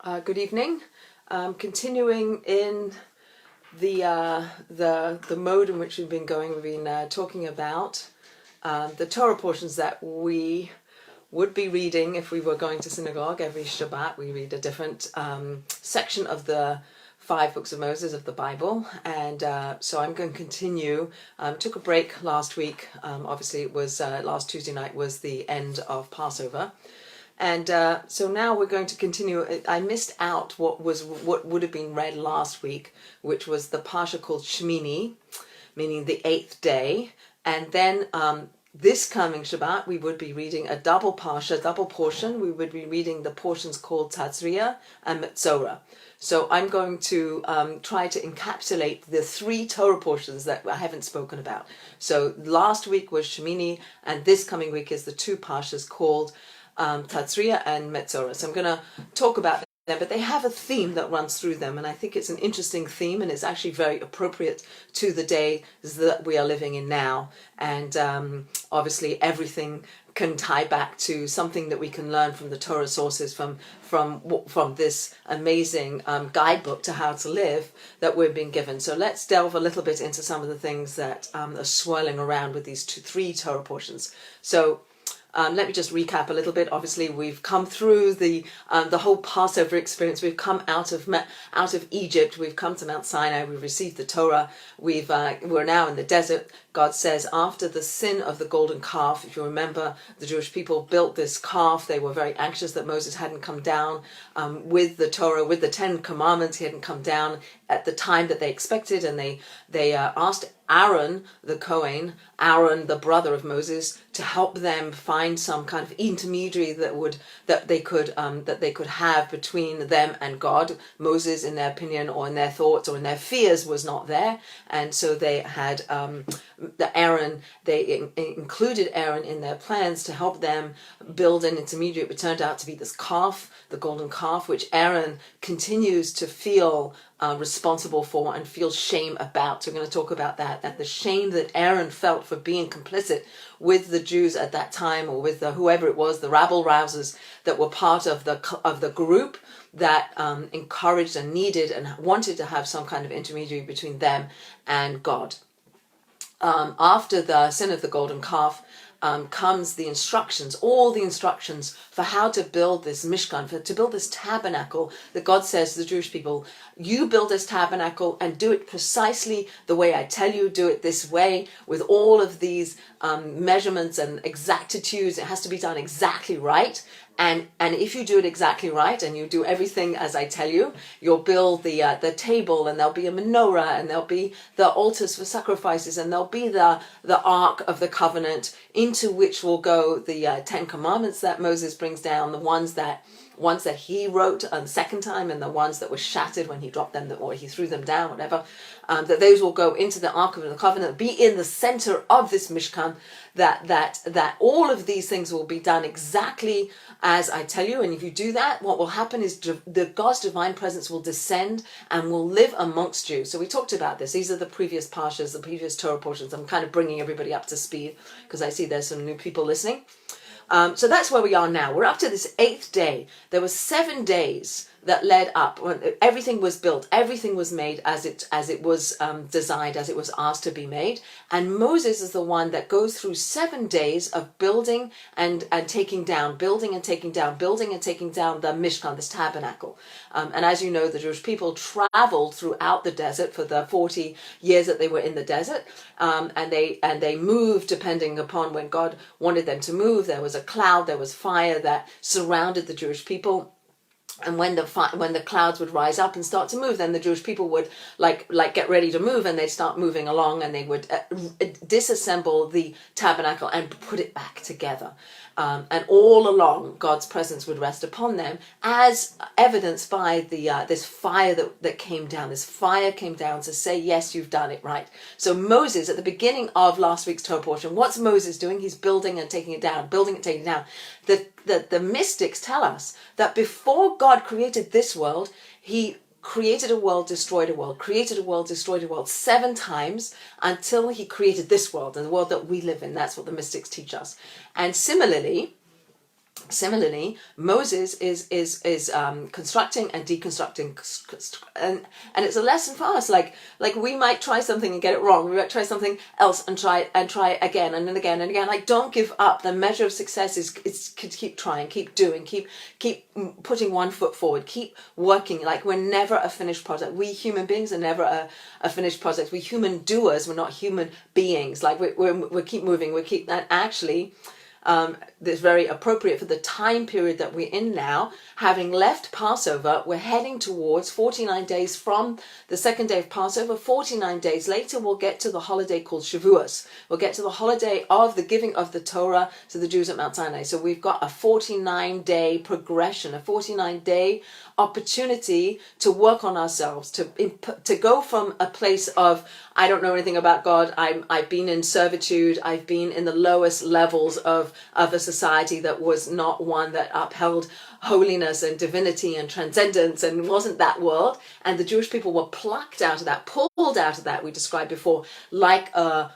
Good evening. Continuing in the mode in which we've been going, we've been talking about the Torah portions that we would be reading if we were going to synagogue every Shabbat. We read a different section of the 5 books of Moses of the Bible, and so I'm going to continue. Took a break last week. Obviously, it was last Tuesday night was the end of Passover. And so now we're going to continue. I missed out what would have been read last week, which was the Parsha called Shemini, meaning the 8th day. And then this coming Shabbat, we would be reading a double Parsha, double portion. We would be reading the portions called Tazria and Metzora. So I'm going to try to encapsulate the 3 Torah portions that I haven't spoken about. So last week was Shemini, and this coming week is the 2 Parshas called Tazria and Metzora. So I'm going to talk about them, but they have a theme that runs through them, and I think it's an interesting theme, and it's actually very appropriate to the days that we are living in now. And obviously everything can tie back to something that we can learn from the Torah sources, from this amazing guidebook to how to live that we've been given. So let's delve a little bit into some of the things that are swirling around with these 3 Torah portions. So let me just recap a little bit. Obviously, we've come through the whole Passover experience. We've come out of Egypt. We've come to Mount Sinai. We've received the Torah. We're now in the desert. God says, after the sin of the golden calf, if you remember, the Jewish people built this calf. They were very anxious that Moses hadn't come down with the Torah, with the 10 commandments. He hadn't come down at the time that they expected, and they asked Aaron the Kohen, Aaron the brother of Moses, to help them find some kind of intermediary that they could have between them and God. Moses, in their opinion, or in their thoughts, or in their fears, was not there, and so they had they included Aaron in their plans to help them build an intermediary. It turned out to be this calf, the golden calf, which Aaron continues to feel responsible for and feel shame about. So we're going to talk about that the shame that Aaron felt for being complicit with the Jews at that time, or with whoever it was, the rabble rousers that were part of the group that encouraged and needed and wanted to have some kind of intermediary between them and God. After the sin of the golden calf comes the instructions, all the instructions for how to build this Mishkan, to build this tabernacle that God says to the Jewish people, you build this tabernacle and do it precisely the way I tell you, do it this way with all of these measurements and exactitudes. It has to be done exactly right. And if you do it exactly right and you do everything as I tell you, you'll build the table, and there'll be a menorah, and there'll be the altars for sacrifices, and there'll be the Ark of the Covenant, into which will go the 10 Commandments that Moses brings down, the ones that he wrote the second time, and the ones that were shattered when he dropped them, or he threw them down, whatever, that those will go into the Ark of the Covenant, be in the center of this Mishkan, that all of these things will be done exactly as I tell you. And if you do that, what will happen is God's divine presence will descend and will live amongst you. So we talked about this. These are the previous Parshas, the previous Torah portions. I'm kind of bringing everybody up to speed because I see there's some new people listening. So that's where we are now. We're up to this 8th day. There were 7 days that led up. Everything was built. Everything was made as it was designed, as it was asked to be made. And Moses is the one that goes through 7 days of building and taking down, building and taking down, building and taking down the Mishkan, this tabernacle. And as you know, the Jewish people traveled throughout the desert for the 40 years that they were in the desert. And they moved depending upon when God wanted them to move. There was a cloud, there was fire that surrounded the Jewish people. And when the clouds would rise up and start to move, then the Jewish people would like get ready to move, and they'd start moving along, and they would disassemble the tabernacle and put it back together. And all along, God's presence would rest upon them, as evidenced by this fire that came down. This fire came down to say, yes, you've done it right. So Moses, at the beginning of last week's Torah portion, what's Moses doing? He's building and taking it down, building and taking it down. The mystics tell us that before God created this world, he created a world, destroyed a world, created a world, destroyed a world 7 times until he created this world, and the world that we live in. That's what the mystics teach us. And similarly, Similarly, Moses is constructing and deconstructing, and it's a lesson for us. Like we might try something and get it wrong. We might try something else and try again and then again and again. Like, don't give up. The measure of success is keep trying, keep doing, keep putting one foot forward, keep working. Like, we're never a finished product. We human beings are never a finished product. We're human doers. We're not human beings. Like, we keep moving. We keep that actually. That's very appropriate for the time period that we're in now. Having left Passover, we're heading towards 49 days from the second day of Passover. 49 days later, we'll get to the holiday called Shavuos. We'll get to the holiday of the giving of the Torah to the Jews at Mount Sinai. So we've got a 49-day progression, a 49-day opportunity to work on ourselves, to go from a place of, I don't know anything about God, I've been in servitude, I've been in the lowest levels of a society that was not one that upheld holiness and divinity and transcendence and wasn't that world. And the Jewish people were plucked out of that, pulled out of that, we described before, like a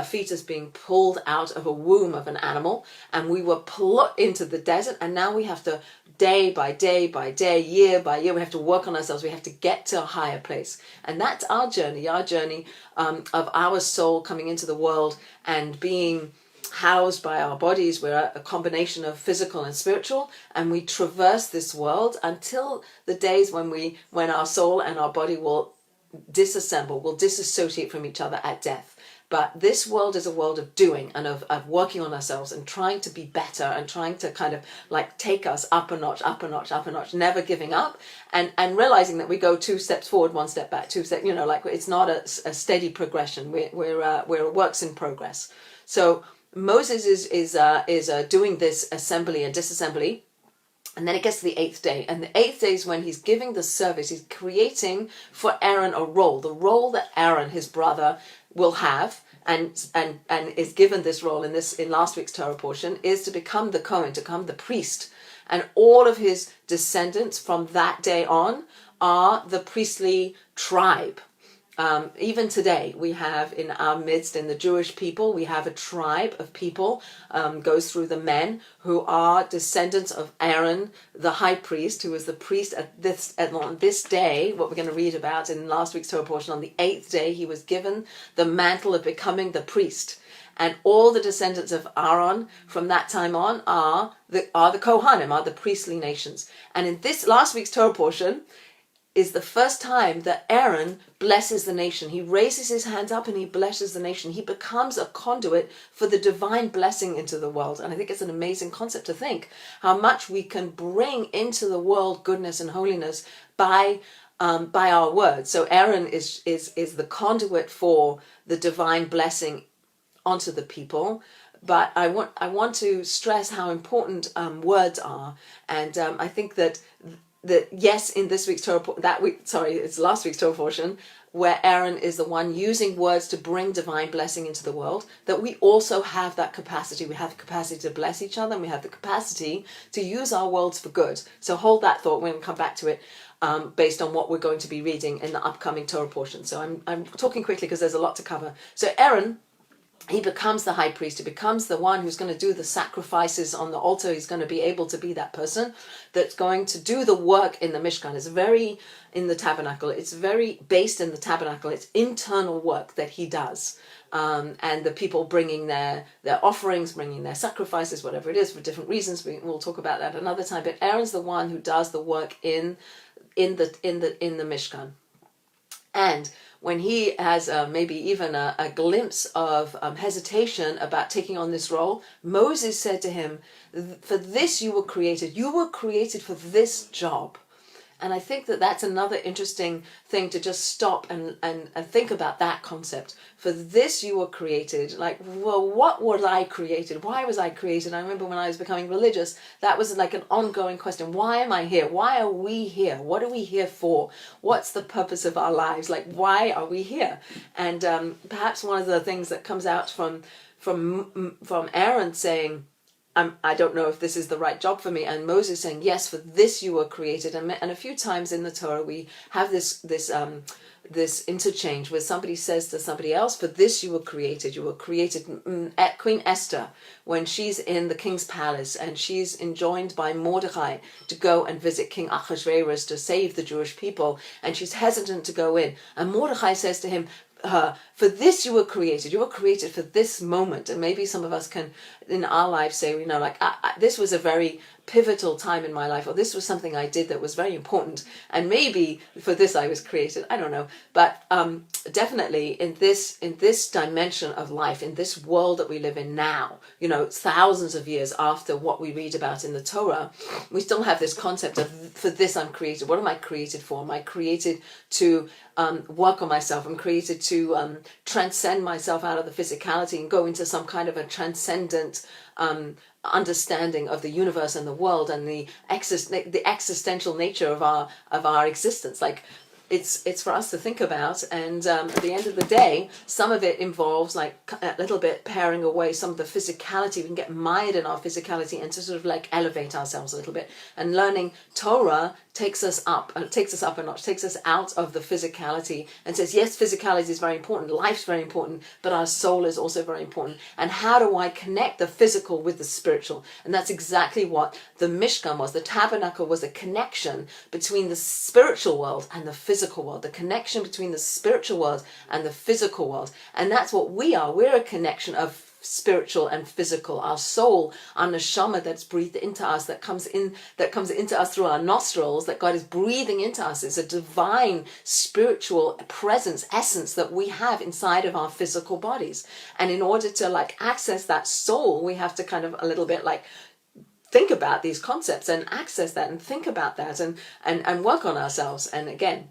fetus being pulled out of a womb of an animal. And we were put into the desert, and now we have to, day by day by day, year by year, we have to work on ourselves. We have to get to a higher place. And that's our journey of our soul coming into the world and being housed by our bodies. We're a combination of physical and spiritual, and we traverse this world until the days when our soul and our body will disassemble, will disassociate from each other at death. But this world is a world of doing and of working on ourselves and trying to be better and trying to kind of like take us up a notch, up a notch, up a notch, never giving up, and realizing that we go 2 steps forward, 1 step back, 2 steps, like it's not a steady progression. We're works in progress. So Moses is doing this assembly and disassembly. And then it gets to the 8th day. And the 8th day is when he's giving the service. He's creating for Aaron a role. The role that Aaron, his brother, will have and is given this role in last week's Torah portion is to become the Kohen, to become the priest. And all of his descendants from that day on are the priestly tribe. Even today, we have in our midst, in the Jewish people, we have a tribe of people, goes through the men who are descendants of Aaron, the high priest, who was the priest on this day, what we're going to read about in last week's Torah portion. On the 8th day, he was given the mantle of becoming the priest. And all the descendants of Aaron from that time on are the Kohanim, are the priestly nations. And in this last week's Torah portion, is the first time that Aaron blesses the nation. He raises his hands up and he blesses the nation. He becomes a conduit for the divine blessing into the world. And I think it's an amazing concept to think how much we can bring into the world goodness and holiness by our words. So Aaron is the conduit for the divine blessing onto the people. But I want to stress how important words are. And I think that yes, in this week's Torah, it's last week's Torah portion, where Aaron is the one using words to bring divine blessing into the world, that we also have that capacity. We have the capacity to bless each other, and we have the capacity to use our words for good. So hold that thought. We're going to come back to it based on what we're going to be reading in the upcoming Torah portion. So I'm talking quickly because there's a lot to cover. So Aaron, he becomes the high priest. He becomes the one who's going to do the sacrifices on the altar. He's going to be able to be that person that's going to do the work in the Mishkan. It's very in the tabernacle. It's very based in the tabernacle. It's internal work that he does. And the people bringing their offerings, bringing their sacrifices, whatever it is, for different reasons. We'll talk about that another time. But Aaron's the one who does the work in the Mishkan. And when he has maybe even a glimpse of hesitation about taking on this role, Moses said to him, for this you were created. You were created for this job. And I think that that's another interesting thing to just stop and think about that concept. For this you were created. Like, well, what was I created? Why was I created? I remember when I was becoming religious, that was like an ongoing question. Why am I here? Why are we here? What are we here for? What's the purpose of our lives? Like, why are we here? And perhaps one of the things that comes out from Aaron saying, I don't know if this is the right job for me, and Moses saying, yes, for this you were created. And a few times in the Torah we have this this interchange where somebody says to somebody else, for this you were created. You were created. Queen Esther, when she's in the king's palace and she's enjoined by Mordecai to go and visit King Ahasuerus to save the Jewish people, and she's hesitant to go in, and Mordecai says to him, for this you were created. You were created for this moment. And maybe some of us can, in our lives, say, you know, like, this was a very pivotal time in my life, or this was something I did that was very important, and maybe for this I was created. I don't know, but definitely in this dimension of life, in this world that we live in now, you know, thousands of years after what we read about in the Torah, we still have this concept of, for this I'm created. What am I created for? Am I created to work on myself? I'm created to transcend myself out of the physicality and go into some kind of a transcendent understanding of the universe and the world and the existential nature of our existence. Like, it's for us to think about, and at the end of the day, some of it involves like a little bit paring away some of the physicality. We can get mired in our physicality and to sort of like elevate ourselves a little bit. And learning Torah takes us up a notch, takes us out of the physicality and says, yes, physicality is very important, life's very important, but our soul is also very important. And how do I connect the physical with the spiritual? And that's exactly what the Mishkan was. The tabernacle was a connection between the spiritual world and the physical world, the connection between the spiritual world and the physical world. And that's what we are. We're a connection of spiritual and physical. Our soul, our neshama that's breathed into us, that comes into us through our nostrils, that God is breathing into us. It's a divine spiritual presence, essence that we have inside of our physical bodies. And in order to like access that soul, we have to kind of a little bit like think about these concepts and access that and think about that and work on ourselves. And again,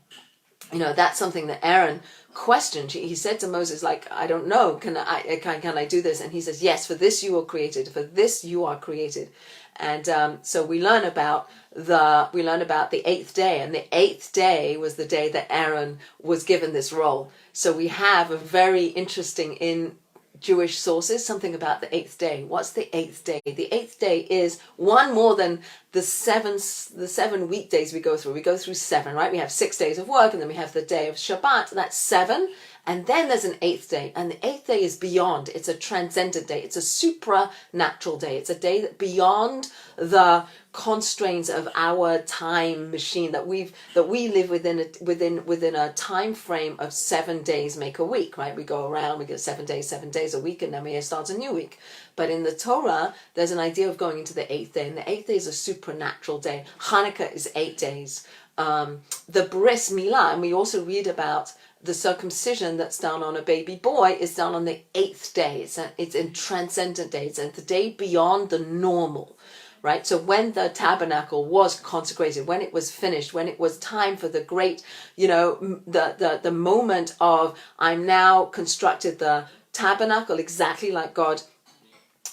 you know, that's something that Aaron questioned. He said to Moses, like, I don't know, can I do this? And he says, yes, for this you were created, for this you are created. And so we learn about the eighth day, and the eighth day was the day that Aaron was given this role. So we have a very interesting in Jewish sources something about the eighth day. What's the eighth day? The eighth day is one more than the seven weekdays we go through. We go through seven, right? We have 6 days of work, and then we have the day of Shabbat. That's 7. And then there's an eighth day. And the eighth day is beyond. It's a transcendent day. It's a supernatural day. It's a day that beyond the constraints of our time machine that we live within a time frame of 7 days make a week, right? We go around, we get 7 days a week, and then we start a new week. But in the Torah, there's an idea of going into the eighth day, and the eighth day is a supernatural day. Hanukkah is 8 days. The bris milah, and we also read about the circumcision that's done on a baby boy, is done on the 8th day. It's a transcendent day. It's the day beyond the normal, right? So when the tabernacle was consecrated, when it was finished, when it was time for the great, you know, the moment of, I'm now constructed the tabernacle exactly like God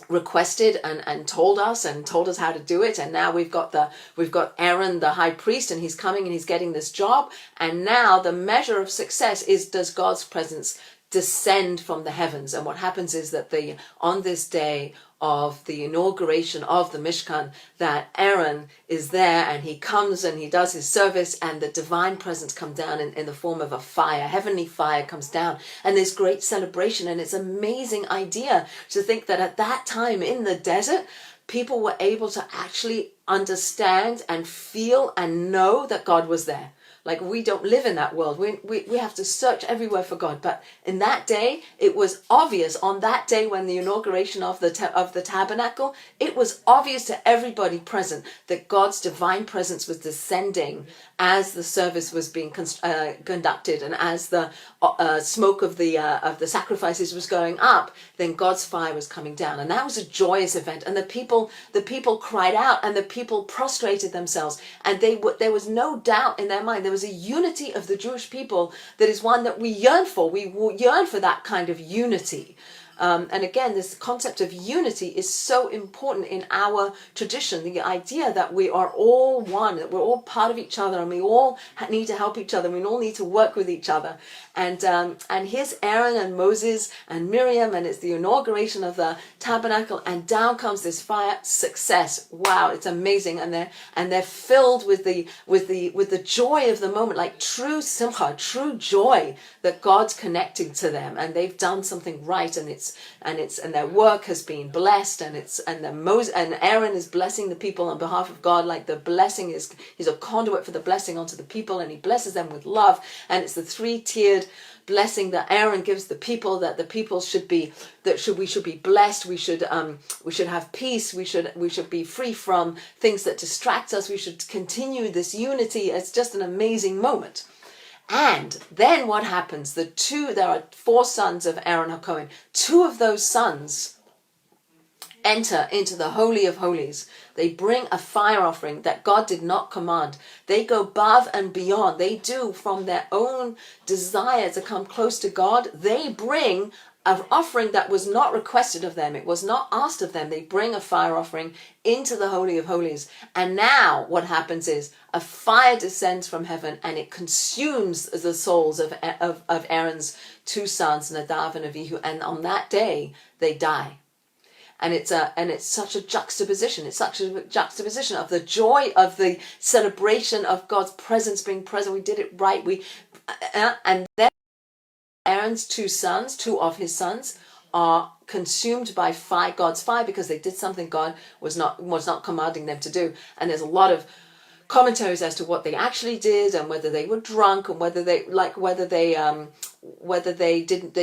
requested and told us how to do it. And now we've got Aaron the high priest, and he's coming and he's getting this job. And now the measure of success is, does God's presence descend from the heavens? And what happens is that on this day of the inauguration of the Mishkan, that Aaron is there and he comes and he does his service, and the divine presence comes down in the form of a fire. Heavenly fire comes down, and there's great celebration. And it's an amazing idea to think that at that time in the desert, people were able to actually understand and feel and know that God was there. Like, we don't live in that world. We have to search everywhere for God. But in that day, it was obvious. On that day, when the inauguration of the tabernacle, it was obvious to everybody present that God's divine presence was descending as the service was being conducted, and as the smoke of the sacrifices was going up, then God's fire was coming down, and that was a joyous event. And the people cried out, and the people prostrated themselves, and there was no doubt in their mind. There was a unity of the Jewish people that is one that we yearn for. We yearn for that kind of unity. And again, this concept of unity is so important in our tradition. The idea that we are all one, that we're all part of each other, and we all need to help each other. We all need to work with each other. And here's Aaron and Moses and Miriam, and it's the inauguration of the tabernacle, and down comes this fire. Success! Wow, it's amazing, and they're filled with the joy of the moment, like true simcha, true joy that God's connecting to them, and they've done something right, and their work has been blessed, and Aaron is blessing the people on behalf of God. Like the blessing he's a conduit for the blessing onto the people, and he blesses them with love, and it's the three-tiered blessing that Aaron gives the people, that the people we should be blessed, we should have peace, we should be free from things that distract us, we should continue this unity. It's just an amazing moment. And then what happens? There are 4 sons of Aaron HaKohen. 2 of those sons enter into the Holy of Holies. They bring a fire offering that God did not command. They go above and beyond. They do, from their own desire to come close to God, they bring an offering that was not requested of them. It was not asked of them. They bring a fire offering into the Holy of Holies. And now what happens is a fire descends from heaven, and it consumes the souls of Aaron's 2 sons, Nadav and Avihu. And on that day, they die. And it's such a juxtaposition. It's such a juxtaposition of the joy of the celebration of God's presence being present. We did it right. And then Aaron's 2 sons, 2 of his sons, are consumed by fire, God's fire, because they did something God was not commanding them to do. And there's a lot of commentaries as to what they actually did, and whether they were drunk, and whether they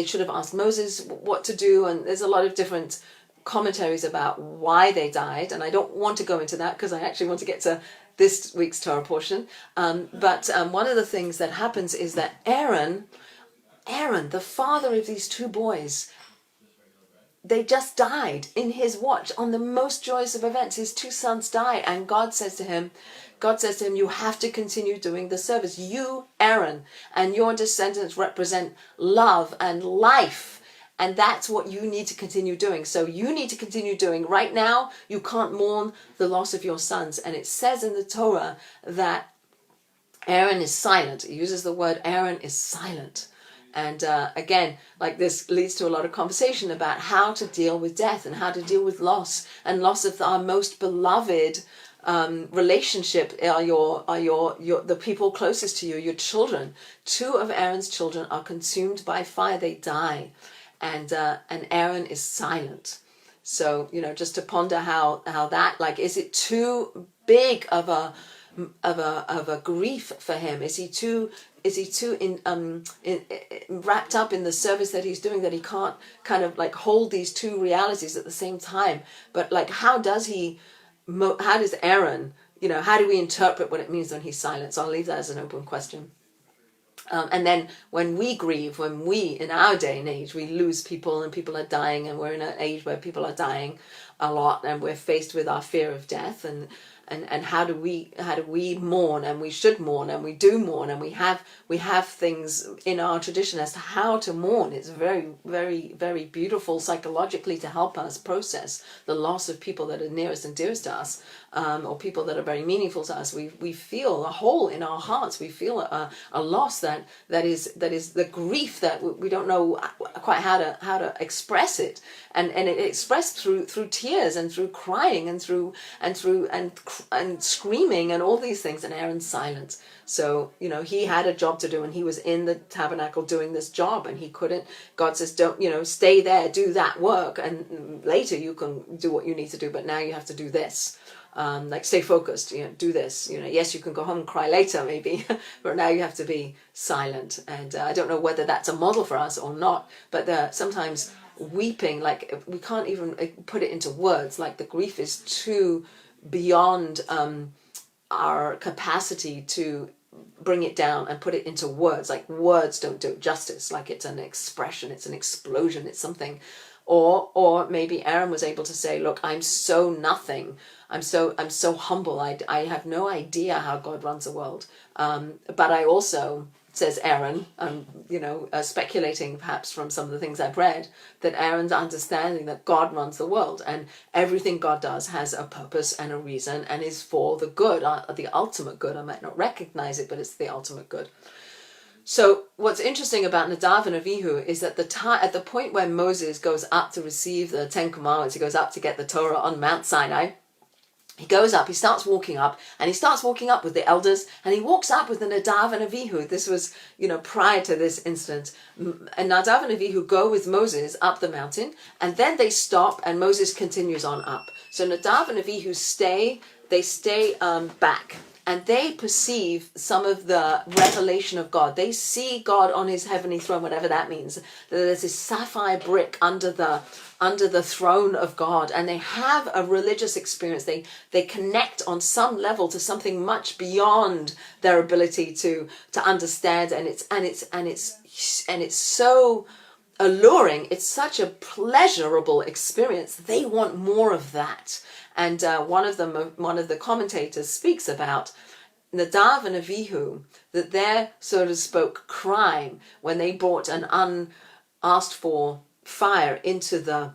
should have asked Moses what to do. And there's a lot of different commentaries about why they died, and I don't want to go into that because I actually want to get to this week's Torah portion. But one of the things that happens is that Aaron, the father of these 2 boys, they just died in his watch on the most joyous of events. His 2 sons died, and God says to him, you have to continue doing the service. You, Aaron, and your descendants represent love and life. And that's what you need to continue doing. So you need to continue doing. Right now, you can't mourn the loss of your sons. And it says in the Torah that Aaron is silent. It uses the word Aaron is silent. And again, like this leads to a lot of conversation about how to deal with death and how to deal with loss, and loss of our most beloved relationship are the people closest to you, your children. 2 of Aaron's children are consumed by fire. They die. And Aaron is silent. So, just to ponder how that, like, is it too big of a grief for him? Is he too wrapped up in the service that he's doing, that he can't kind of like hold these 2 realities at the same time? But like, how does Aaron, how do we interpret what it means when he's silent? So I'll leave that as an open question. And then when we grieve, in our day and age, we lose people and people are dying, and we're in an age where people are dying a lot, and we're faced with our fear of death, and how do we mourn? And we should mourn, and we do mourn, and we have things in our tradition as to how to mourn. It's very, very, very beautiful psychologically to help us process the loss of people that are nearest and dearest to us, or people that are very meaningful to us. We feel a hole in our hearts. We feel a loss that is the grief that we don't know quite how to express it, and it expressed through tears and through crying and through screaming and all these things. And Aaron's silent. So, he had a job to do, and he was in the tabernacle doing this job, and he couldn't. God says, don't, stay there, do that work, and later you can do what you need to do, but now you have to do this. Like, stay focused, do this. Yes, you can go home and cry later maybe, but now you have to be silent. And I don't know whether that's a model for us or not, but sometimes weeping, like, we can't even put it into words. Like, the grief is too beyond our capacity to bring it down and put it into words. Like, words don't do it justice. Like, it's an expression, it's an explosion, it's something. Or maybe Aaron was able to say, look, I'm so nothing. I'm so humble. I have no idea how God runs the world. But I also says Aaron, speculating perhaps from some of the things I've read, that Aaron's understanding that God runs the world and everything God does has a purpose and a reason and is for the good, the ultimate good. I might not recognize it, but it's the ultimate good. So what's interesting about Nadav and Avihu is that at the point where Moses goes up to receive the Ten Commandments, he goes up to get the Torah on Mount Sinai. He goes up, he starts walking up, and he starts walking up with the elders, and he walks up with the Nadav and Avihu. This was, prior to this incident. And Nadav and Avihu go with Moses up the mountain, and then they stop, and Moses continues on up. So Nadav and Avihu stay back. And they perceive some of the revelation of God. They see God on his heavenly throne, whatever that means. There's this sapphire brick under the throne of God, and they have a religious experience. They connect on some level to something much beyond their ability to understand, and it's so alluring. It's such a pleasurable experience. They want more of that. And one of the commentators speaks about Nadav and Avihu, that their, so to speak, crime when they brought an unasked for fire into the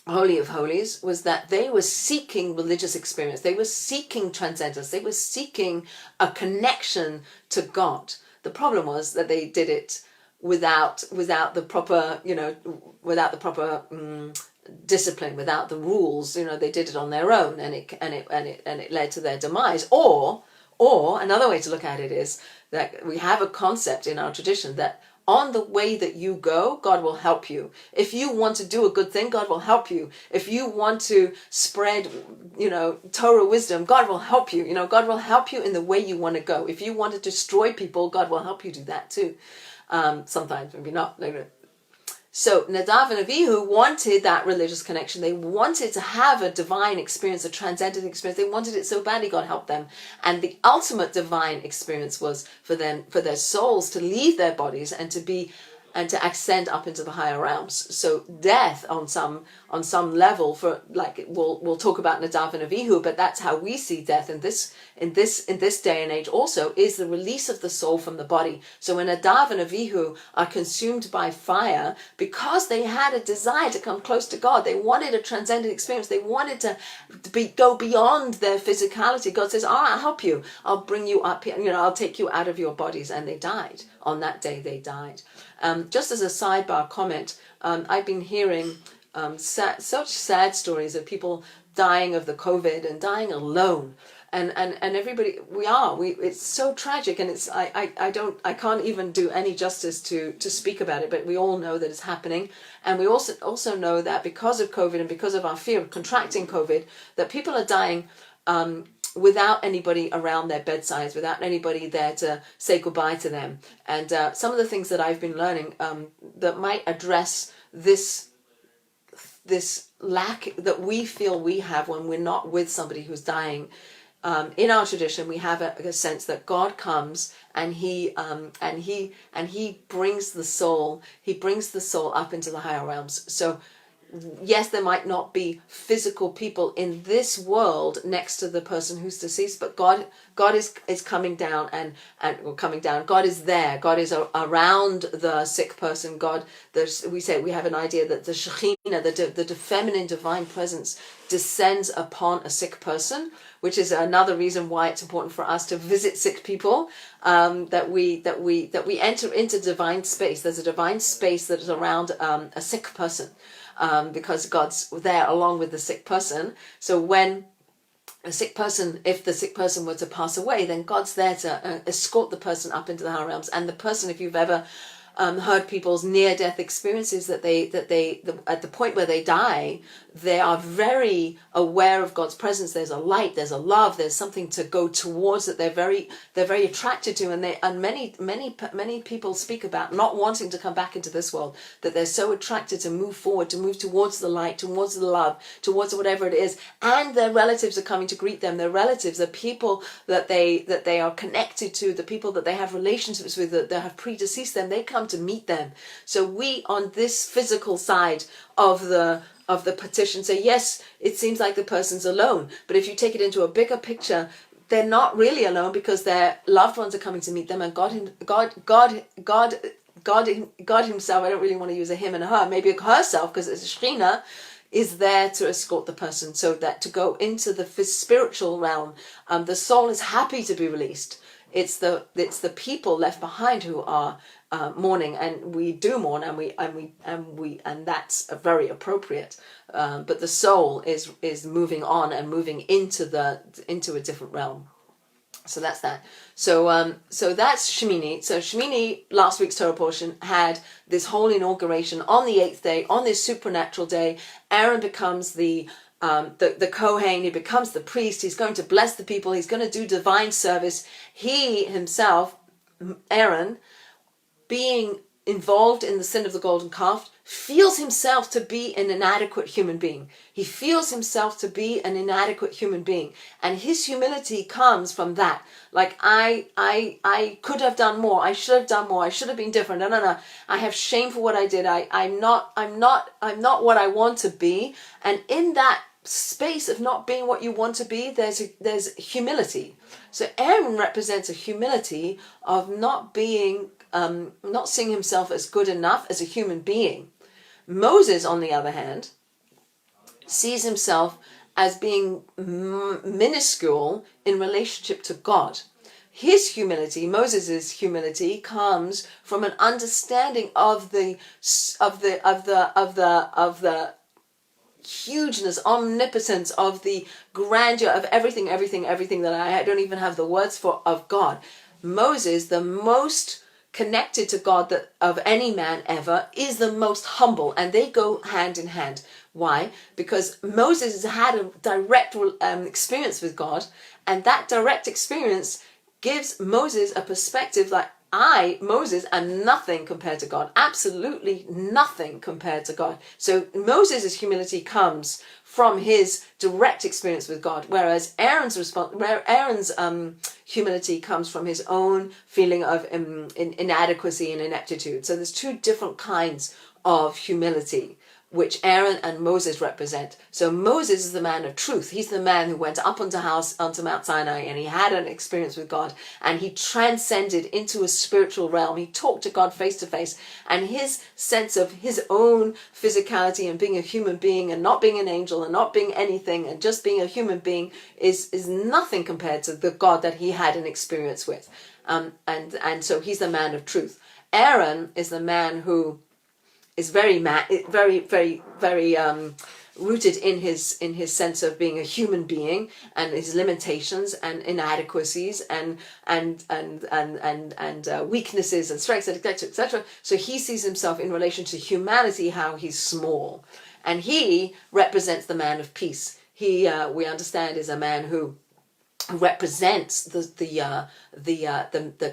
Holy of Holies was that they were seeking religious experience. They were seeking transcendence. They were seeking a connection to God. The problem was that they did it without the proper, discipline, without the rules. They did it on their own, and it led to their demise. Or another way to look at it is that we have a concept in our tradition that on the way that you go, God will help you. If you want to do a good thing, God will help you. If you want to spread, Torah wisdom, God will help you. God will help you in the way you want to go. If you want to destroy people, God will help you do that too. Sometimes, maybe not. So Nadav and Avihu wanted that religious connection. They wanted to have a divine experience, a transcendent experience. They wanted it so badly, God helped them. And the ultimate divine experience was for their souls to leave their bodies and to ascend up into the higher realms. So death on some level, we'll talk about Nadav and Avihu, but that's how we see death in this day and age also, is the release of the soul from the body. So when Nadav and Avihu are consumed by fire, because they had a desire to come close to God, they wanted a transcendent experience, they wanted to go beyond their physicality. God says, I'll help you, I'll bring you up here, I'll take you out of your bodies. And they died. On that day they died. Just as a sidebar comment, I've been hearing such sad stories of people dying of the COVID and dying alone. And everybody, it's so tragic, and I can't even do any justice to speak about it, but we all know that it's happening. And we also know that because of COVID and because of our fear of contracting COVID, that people are dying without anybody around their bedsides, without anybody there to say goodbye to them. And some of the things that I've been learning that might address this lack that we feel we have when we're not with somebody who's dying. In our tradition, we have a sense that God comes and he brings the soul. He brings the soul up into the higher realms. So yes, there might not be physical people in this world next to the person who's deceased, but God is coming down and coming down. God is there. God is around the sick person. We have an idea that the Shemini, the feminine divine presence, descends upon a sick person, which is another reason why it's important for us to visit sick people. That we enter into divine space. There's a divine space that is around a sick person. Because God's there along with the sick person. So when if the sick person were to pass away, then God's there to escort the person up into the higher realms. And the person, if you've ever heard people's near-death experiences, that they at the point where they die, they are very aware of God's presence. There's a light, there's a love, there's something to go towards that they're very attracted to, and many people speak about not wanting to come back into this world, that they're so attracted to move forward, to move towards the light, towards the love, towards whatever it is, and their relatives are coming to greet them. Their relatives, the people that they are connected to, the people that they have relationships with, that have predeceased them, they come to meet them. So we, on this physical side of the petition, say, yes, it seems like the person's alone, but if you take it into a bigger picture, they're not really alone because their loved ones are coming to meet them, and God himself, I don't really want to use a him and a her, maybe herself, because it's a Shekhinah, is there to escort the person, so that to go into the spiritual realm, the soul is happy to be released. It's the people left behind who are mourning, and we do mourn, and that's very appropriate. But the soul is moving on and moving into a different realm. So that's that. So that's Shemini. So Shemini, last week's Torah portion, had this whole inauguration on the 8th day, on this supernatural day. Aaron becomes the Kohen, he becomes the priest. He's going to bless the people. He's going to do divine service. He himself, Aaron, being involved in the sin of the golden calf, feels himself to be an inadequate human being. He feels himself to be an inadequate human being. And his humility comes from that. Like, I could have done more. I should have done more. I should have been different. No. I have shame for what I did. I'm not what I want to be. And in that space of not being what you want to be, there's humility. So Aaron represents a humility of not being, not seeing himself as good enough as a human being. Moses, on the other hand, sees himself as being minuscule in relationship to God. His humility, Moses' humility, comes from an understanding of the hugeness, omnipotence, of the grandeur of everything that I don't even have the words for, of God. Moses, the most connected to God of any man ever, is the most humble, and they go hand in hand. Why? Because Moses has had a direct experience with God, and that direct experience gives Moses a perspective like, I, Moses, am nothing compared to God. Absolutely nothing compared to God. So Moses' humility comes from his direct experience with God, whereas Aaron's humility comes from his own feeling of inadequacy and ineptitude. So there's two different kinds of humility, which Aaron and Moses represent. So Moses is the man of truth. He's the man who went up onto Mount Sinai, and he had an experience with God, and he transcended into a spiritual realm. He talked to God face to face, and his sense of his own physicality and being a human being and not being an angel and not being anything and just being a human being is nothing compared to the God that he had an experience with. And so he's the man of truth. Aaron is the man who is very rooted in his sense of being a human being and his limitations and inadequacies and weaknesses and strengths, etc. So he sees himself in relation to humanity, how he's small, and he represents the man of peace. He, we understand, is a man who represents the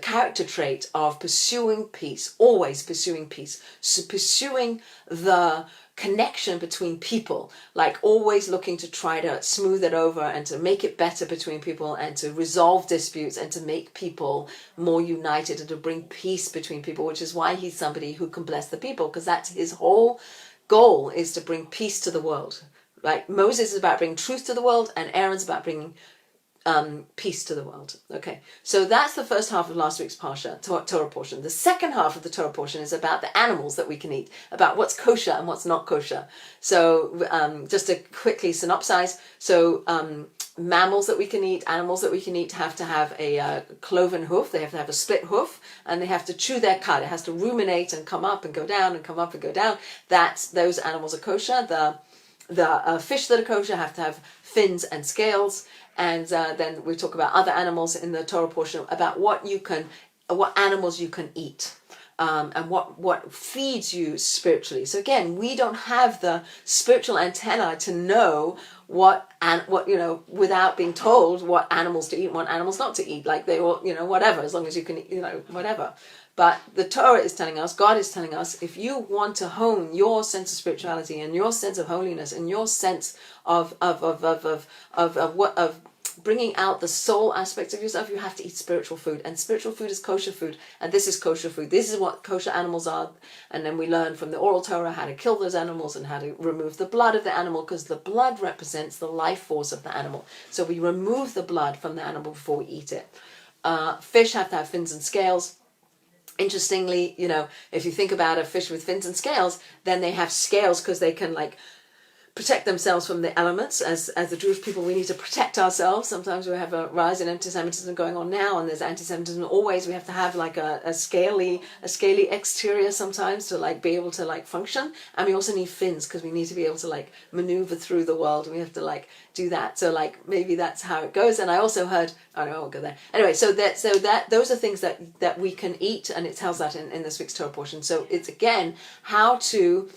character trait of pursuing peace, always pursuing peace, so pursuing the connection between people, like always looking to try to smooth it over and to make it better between people and to resolve disputes and to make people more united and to bring peace between people, which is why he's somebody who can bless the people, because that's his whole goal, is to bring peace to the world. Like Moses is about bringing truth to the world, and Aaron's about bringing peace to the world. Okay, so that's the first half of last week's Parsha, Torah portion. The second half of the Torah portion is about the animals that we can eat, about what's kosher and what's not kosher. So just to quickly synopsize, so mammals that we can eat, animals that we can eat, have to have a cloven hoof. They have to have a split hoof, and they have to chew their cud. It has to ruminate and come up and go down and come up and go down. Those animals are kosher. The fish that are kosher have to have fins and scales. And then we talk about other animals in the Torah portion, about what animals you can eat, and what feeds you spiritually. So again, we don't have the spiritual antenna to know what without being told what animals to eat and what animals not to eat. Like they all, whatever, as long as you can eat, whatever. But the Torah is telling us, God is telling us, if you want to hone your sense of spirituality and your sense of holiness and your sense of bringing out the soul aspect of yourself, you have to eat spiritual food. And spiritual food is kosher food. And this is kosher food. This is what kosher animals are. And then we learn from the oral Torah how to kill those animals and how to remove the blood of the animal, because the blood represents the life force of the animal. So we remove the blood from the animal before we eat it. Fish have to have fins and scales. Interestingly, if you think about a fish with fins and scales, then they have scales because they can protect themselves from the elements. As the Jewish people, we need to protect ourselves. Sometimes we have a rise in anti-Semitism going on now, and there's anti-Semitism always. We have to have a scaly exterior sometimes to be able to function. And we also need fins because we need to be able to maneuver through the world. We have to do that. So maybe that's how it goes. And I also heard, I won't go there. Anyway, so those are things that we can eat, and it tells that in this week's Torah portion. So it's again how to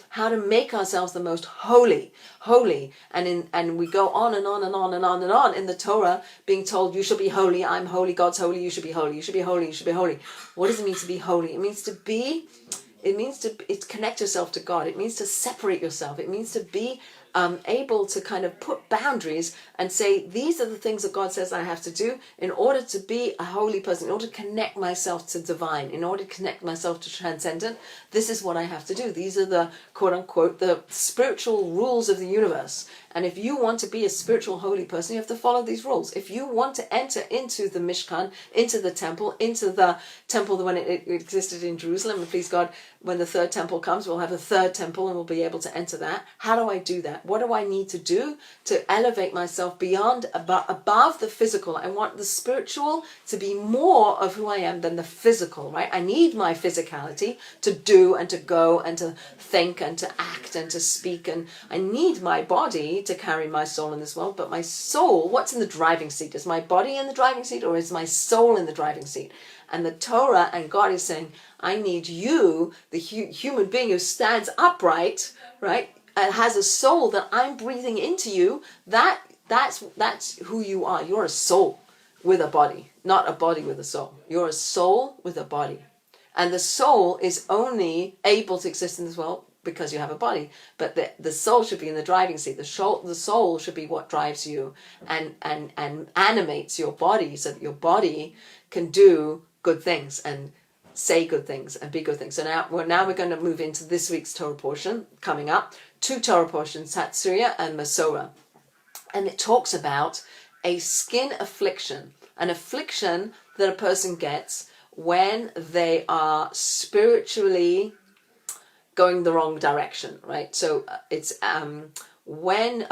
make ourselves the most holy, and we go on and on and on and on and on in the Torah, being told you shall be holy, I'm holy, God's holy, you should be holy, you should be holy, you should be holy. What does it mean to be holy? It means to connect yourself to God. It means to separate yourself. It means to be able to kind of put boundaries and say, these are the things that God says I have to do in order to be a holy person, in order to connect myself to divine, in order to connect myself to transcendent. This is what I have to do. These are the quote unquote the spiritual rules of the universe. And if you want to be a spiritual holy person, you have to follow these rules. If you want to enter into the Mishkan, into the temple when it existed in Jerusalem, and please God, when the third temple comes, we'll have a third temple and we'll be able to enter that. How do I do that? What do I need to do to elevate myself above the physical? I want the spiritual to be more of who I am than the physical, right? I need my physicality to do and to go and to think and to act and to speak, and I need my body to carry my soul in this world. But my soul, what's in the driving seat? Is my body in the driving seat, or is my soul in the driving seat? And the Torah and God is saying, I need you, the human being who stands upright, right, and has a soul that I'm breathing into you. That's who you are. You're a soul with a body, not a body with a soul. You're a soul with a body. And the soul is only able to exist in this world because you have a body. But the soul should be in the driving seat. The soul should be what drives you and animates your body, so that your body can do good things and say good things and be good things. So now we're going to move into this week's Torah portion coming up. 2 Torah portions, Tazria and Metzora. And it talks about a skin affliction, an affliction that a person gets when they are spiritually going the wrong direction, right? So it's when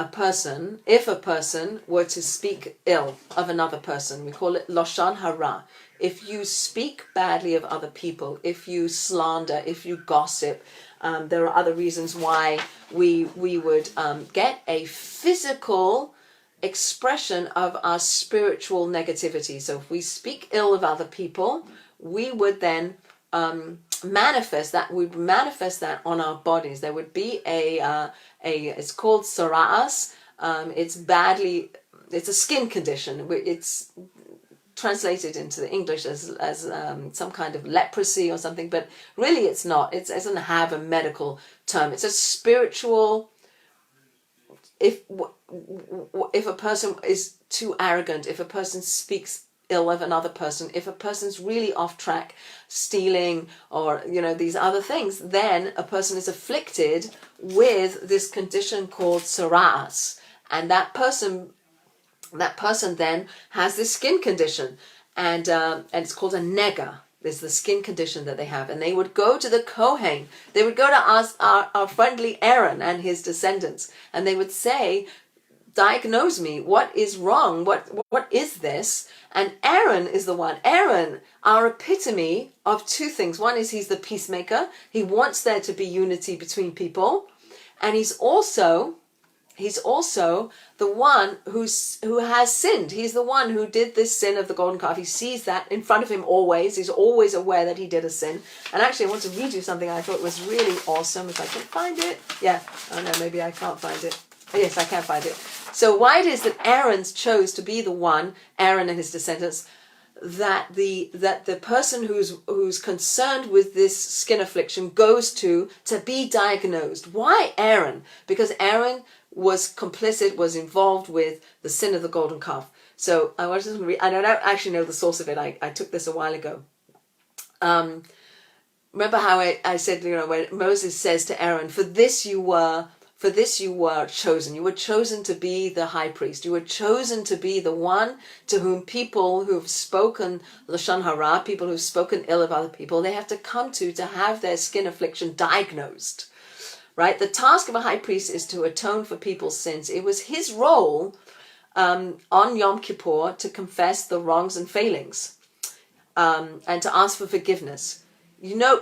if a person were to speak ill of another person, we call it Lashon Hara. If you speak badly of other people, if you slander, if you gossip, there are other reasons why we would get a physical expression of our spiritual negativity. So if we speak ill of other people, we would then manifest that on our bodies. There would be it's called sara'as. It's a skin condition. It's translated into the English as some kind of leprosy or something, but really it's not. It doesn't have a medical term. It's a spiritual. If a person is too arrogant, if a person speaks ill of another person, if a person's really off track, stealing or these other things, then a person is afflicted with this condition called sara'as, and that person then has this skin condition, and it's called a nega. There's the skin condition that they have, and they would go to the Kohen. They would go to our friendly Aaron and his descendants, and they would say, diagnose me. What is wrong? What is this? And Aaron is the one. Aaron, our epitome of 2 things. One is he's the peacemaker. He wants there to be unity between people, and he's also the one who has sinned. He's the one who did this sin of the golden calf. He sees that in front of him always. He's always aware that he did a sin. And actually, I want to read you something I thought was really awesome. If I can find it. Yeah. Oh no, maybe I can't find it. Oh, yes, I can find it. So why it is that Aaron chose to be the one, Aaron and his descendants, that the person who's concerned with this skin affliction goes to be diagnosed. Why Aaron? Because Aaron was complicit, was involved with the sin of the golden calf. So I was just I don't actually know the source of it. I took this a while ago. Remember how I said, when Moses says to Aaron, for this you were chosen. You were chosen to be the high priest. You were chosen to be the one to whom people who've spoken Lashon Hara, people who've spoken ill of other people, they have to come to have their skin affliction diagnosed. Right? The task of a high priest is to atone for people's sins. It was his role on Yom Kippur to confess the wrongs and failings and to ask for forgiveness.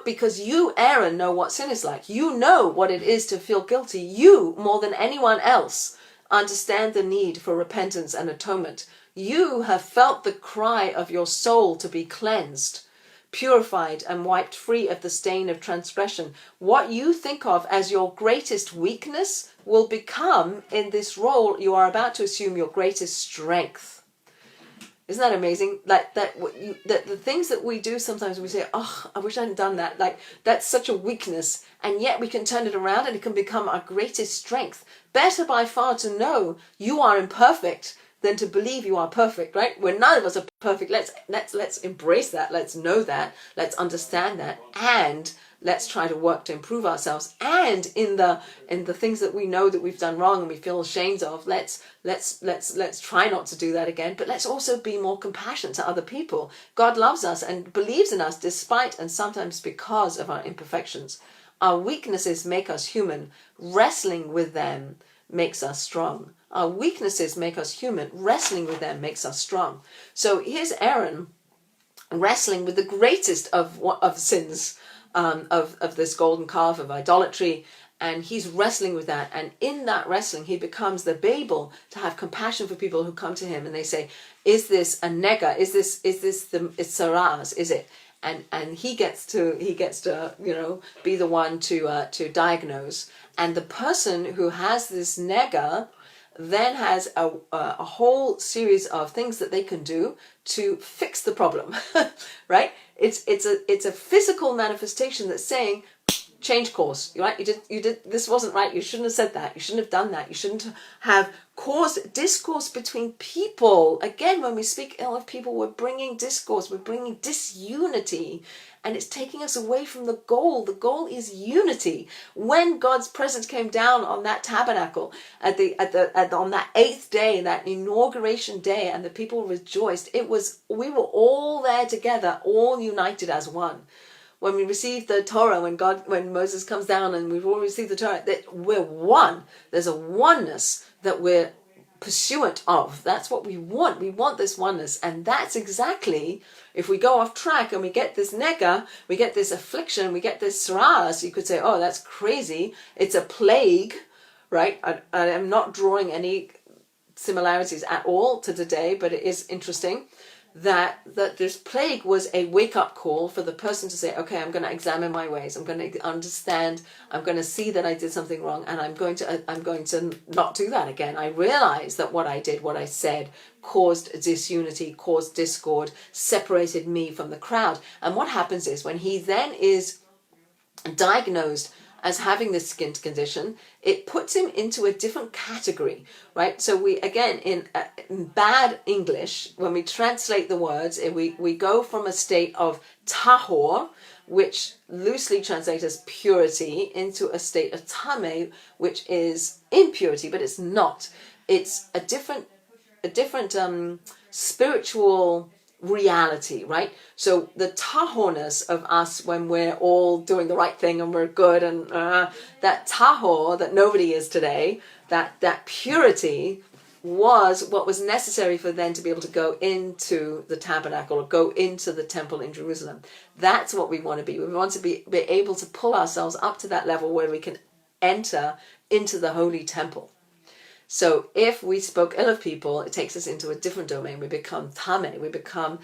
Because you, Aaron, know what sin is like. You know what it is to feel guilty. You, more than anyone else, understand the need for repentance and atonement. You have felt the cry of your soul to be cleansed, purified, and wiped free of the stain of transgression. What you think of as your greatest weakness will become, in this role you are about to assume, your greatest strength. Isn't that amazing? Like the things that we do sometimes, we say, oh, I wish I hadn't done that. Like, that's such a weakness. And yet we can turn it around and it can become our greatest strength. Better by far to know you are imperfect than to believe you are perfect, right? When none of us are perfect, let's embrace that. Let's know that. Let's understand that. And let's try to work to improve ourselves. And in the things that we know that we've done wrong and we feel ashamed of, let's try not to do that again. But let's also be more compassionate to other people. God loves us and believes in us despite and sometimes because of our imperfections. Our weaknesses make us human. Wrestling with them makes us strong. Our weaknesses make us human. Wrestling with them makes us strong. So here's Aaron wrestling with the greatest of sins, of this golden calf, of idolatry, and he's wrestling with that. And in that wrestling, he becomes the Babel to have compassion for people who come to him and they say, "Is this a nega? Is this the Metzora? Is it?" And he gets to be the one to diagnose. And the person who has this nega then has a whole series of things that they can do to fix the problem, right? It's a physical manifestation that's saying, change course, right? You did this wasn't right. You shouldn't have said that. You shouldn't have done that. You shouldn't have caused discourse between people. Again, when we speak ill of people, we're bringing discourse. We're bringing disunity, and it's taking us away from the goal. The goal is unity. When God's presence came down on that tabernacle on that 8th day, that inauguration day, and the people rejoiced, we were all there together, all united as one. When we receive the Torah, when Moses comes down and we've all received the Torah, that we're one. There's a oneness that we're pursuant of. That's what we want. We want this oneness. And that's exactly, if we go off track and we get this nega, we get this affliction, we get this sarah, so you could say, oh, that's crazy. It's a plague, right? I am not drawing any similarities at all to today, but it is interesting that this plague was a wake-up call for the person to say, okay, I'm going to examine my ways. I'm going to understand. I'm going to see that I did something wrong, and I'm going to not do that again. I realize that what I did, what I said, caused disunity, caused discord, separated me from the crowd. And what happens is, when he then is diagnosed as having this skin condition, it puts him into a different category, right? So we, again, in bad English, when we translate the words, we go from a state of tahor, which loosely translates as purity, into a state of tameh, which is impurity, but it's not. It's a different spiritual reality, right? So the tahorness of us, when we're all doing the right thing and we're good, and that tahor that nobody is today, that purity was what was necessary for them to be able to go into the tabernacle or go into the temple in Jerusalem. That's what we want to be. We want to be able to pull ourselves up to that level where we can enter into the holy temple. So if we spoke ill of people, it takes us into a different domain. We become tameh. We become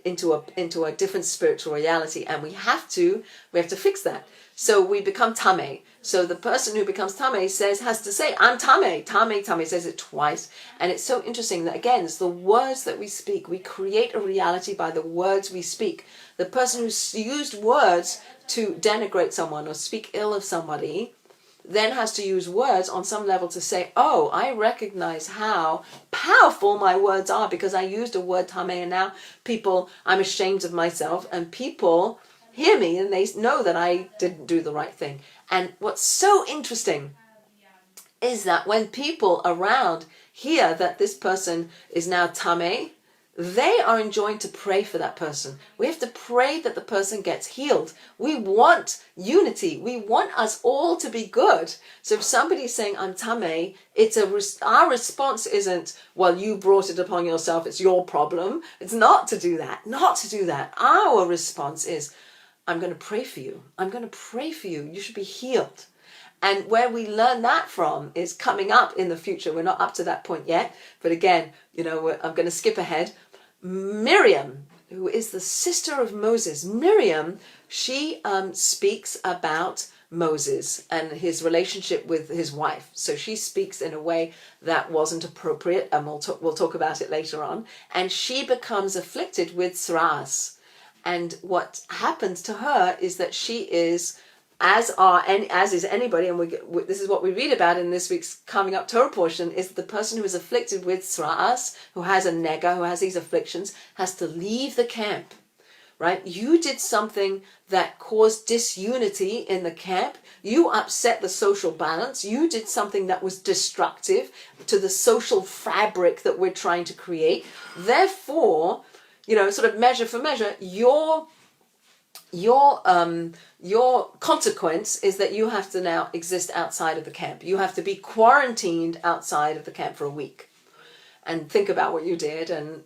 into a different spiritual reality, and we have to fix that. So we become tameh. So the person who becomes tameh has to say, I'm tameh. Tameh says it twice. And it's so interesting that, again, it's the words that we speak. We create a reality by the words we speak. The person who's used words to denigrate someone or speak ill of somebody then has to use words on some level to say, oh, I recognize how powerful my words are because I used a word tameh, and now I'm ashamed of myself, and people hear me and they know that I didn't do the right thing. And what's so interesting is that when people around hear that this person is now tameh, they are enjoined to pray for that person. We have to pray that the person gets healed. We want unity. We want us all to be good. So if somebody's saying, I'm tameh, our response isn't, well, you brought it upon yourself, it's your problem. It's not to do that. Not to do that. Our response is, I'm going to pray for you. I'm going to pray for you. You should be healed. And where we learn that from is coming up in the future. We're not up to that point yet. But again, I'm going to skip ahead. Miriam, who is the sister of Moses, Miriam, she speaks about Moses and his relationship with his wife. So she speaks in a way that wasn't appropriate, and we'll talk about it later on. And she becomes afflicted with tzraas. And what happens to her is that she is, as is anybody, and this is what we read about in this week's coming up Torah portion, is the person who is afflicted with tzraas, who has a nega, who has these afflictions, has to leave the camp, right? You did something that caused disunity in the camp. You upset the social balance. You did something that was destructive to the social fabric that we're trying to create. Therefore, sort of measure for measure, your consequence is that you have to now exist outside of the camp. You have to be quarantined outside of the camp for a week and think about what you did, and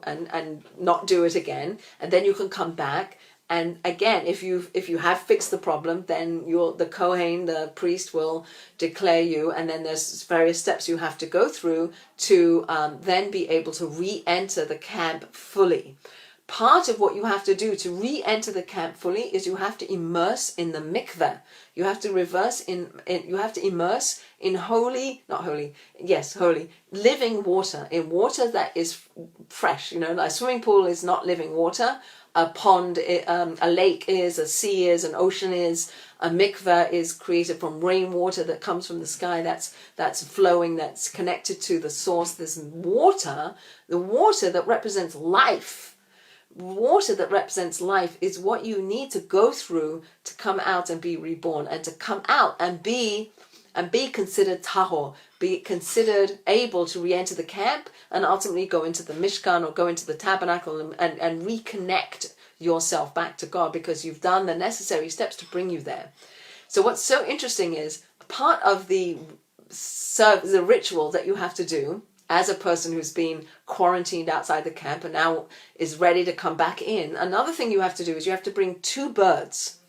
and not do it again, and then you can come back. And again, if you have fixed the problem, then the Kohen, the priest, will declare you, and then there's various steps you have to go through to then be able to re-enter the camp fully. Part of what you have to do to re-enter the camp fully is you have to immerse in the mikveh. You have to you have to immerse in holy, living water, in water that is fresh. A swimming pool is not living water. A pond, a lake is, a sea is, an ocean is. A mikveh is created from rainwater that comes from the sky, that's flowing, that's connected to the source. There's water, the water that represents life. Water that represents life is what you need to go through to come out and be reborn, and to come out and be considered tahor, be considered able to re-enter the camp and ultimately go into the Mishkan or go into the tabernacle and reconnect yourself back to God, because you've done the necessary steps to bring you there. So what's so interesting is part of the ritual that you have to do as a person who's been quarantined outside the camp and now is ready to come back in. Another thing you have to do is you have to bring 2 birds.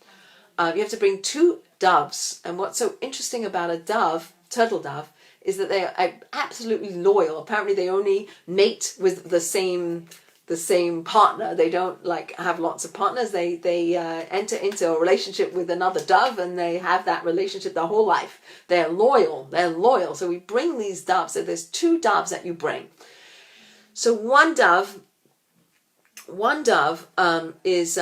You have to bring 2 doves. And what's so interesting about a dove, turtle dove, is that they are absolutely loyal. Apparently they only mate with the same partner. They don't have lots of partners. They enter into a relationship with another dove, and they have that relationship their whole life. They're loyal. So we bring these doves. So there's 2 doves that you bring. So one dove is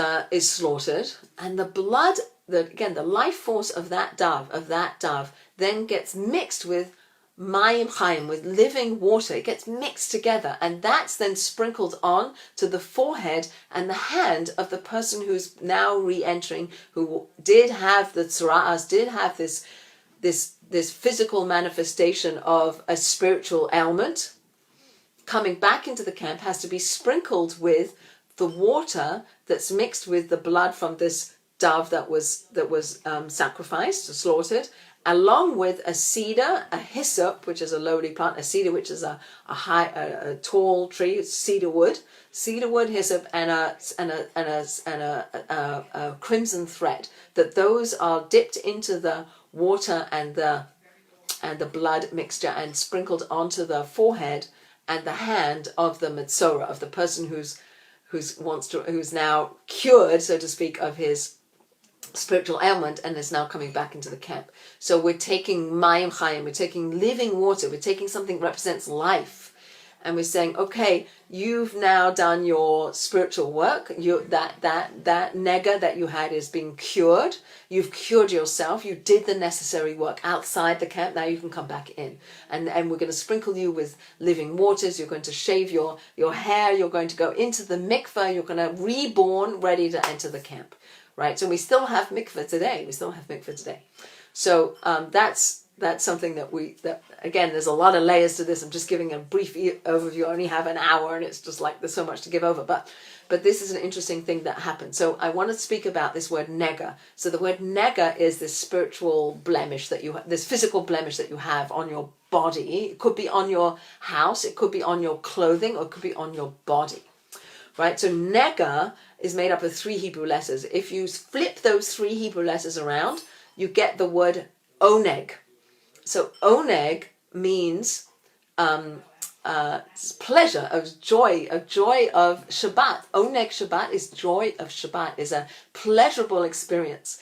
slaughtered, and the blood, the life force of that dove then gets mixed with mayim chayim, with living water. It gets mixed together, and that's then sprinkled on to the forehead and the hand of the person who's now re-entering, who did have the tzraas, did have this physical manifestation of a spiritual ailment. Coming back into the camp has to be sprinkled with the water that's mixed with the blood from this dove that was sacrificed or slaughtered, along with a cedar, a hyssop, which is a lowly plant, a cedar, which is a tall tree, it's cedar wood, hyssop, and a crimson thread. That those are dipped into the water and the blood mixture and sprinkled onto the forehead and the hand of the Metzora, of the person who's now cured, so to speak, of his spiritual ailment and is now coming back into the camp. So we're taking mayim chayim, we're taking living water, we're taking something that represents life, and we're saying, okay, you've now done your spiritual work. That nega that you had is being cured. You've cured yourself. You did the necessary work outside the camp. Now you can come back in, and we're going to sprinkle you with living waters. You're going to shave your hair. You're going to go into the mikveh. You're going to reborn, ready to enter the camp, right? So we still have mikveh today. So that's something that again, there's a lot of layers to this. I'm just giving a brief overview. I only have an hour, and it's just like there's so much to give over. But this is an interesting thing that happened. So I want to speak about this word nega. So the word nega is this spiritual blemish this physical blemish that you have on your body. It could be on your house, it could be on your clothing, or it could be on your body. Right? So nega is made up of 3 Hebrew letters. If you flip those 3 Hebrew letters around, you get the word oneg. So oneg means pleasure, of joy of Shabbat. Oneg Shabbat is joy of Shabbat, is a pleasurable experience.